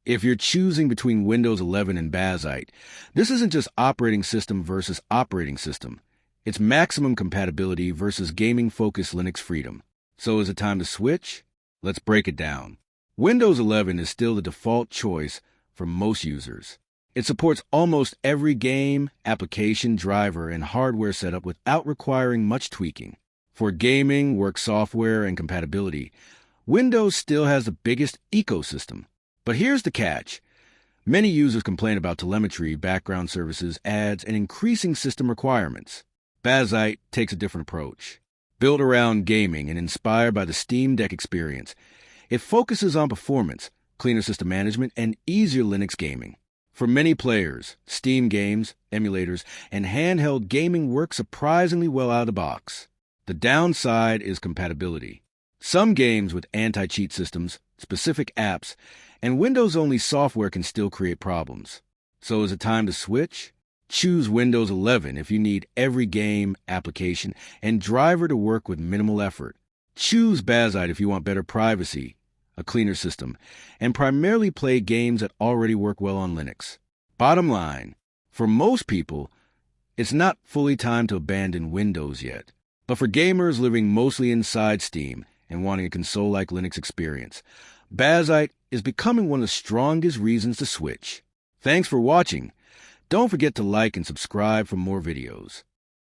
If you're choosing between Windows 11 and Bazzite, this isn't just operating system versus operating system. It's maximum compatibility versus gaming-focused Linux freedom. So is it time to switch? Let's break it down. Windows 11 is still the default choice for most users. It supports almost every game, application, driver, and hardware setup without requiring much tweaking. For gaming, work software, and compatibility, Windows still has the biggest ecosystem. But here's the catch. Many users complain about telemetry, background services, ads, and increasing system requirements. Bazzite takes a different approach. Built around gaming and inspired by the Steam Deck experience, it focuses on performance, cleaner system management, and easier Linux gaming. For many players, Steam games, emulators, and handheld gaming work surprisingly well out of the box. The downside is compatibility. Some games with anti-cheat systems, specific apps, and Windows-only software can still create problems. So is it time to switch? Choose Windows 11 if you need every game, application, and driver to work with minimal effort. Choose Bazzite if you want better privacy, a cleaner system, and primarily play games that already work well on Linux. Bottom line, for most people, it's not fully time to abandon Windows yet. But for gamers living mostly inside Steam and wanting a console-like Linux experience, Bazzite is becoming one of the strongest reasons to switch. Thanks for watching. Don't forget to like and subscribe for more videos.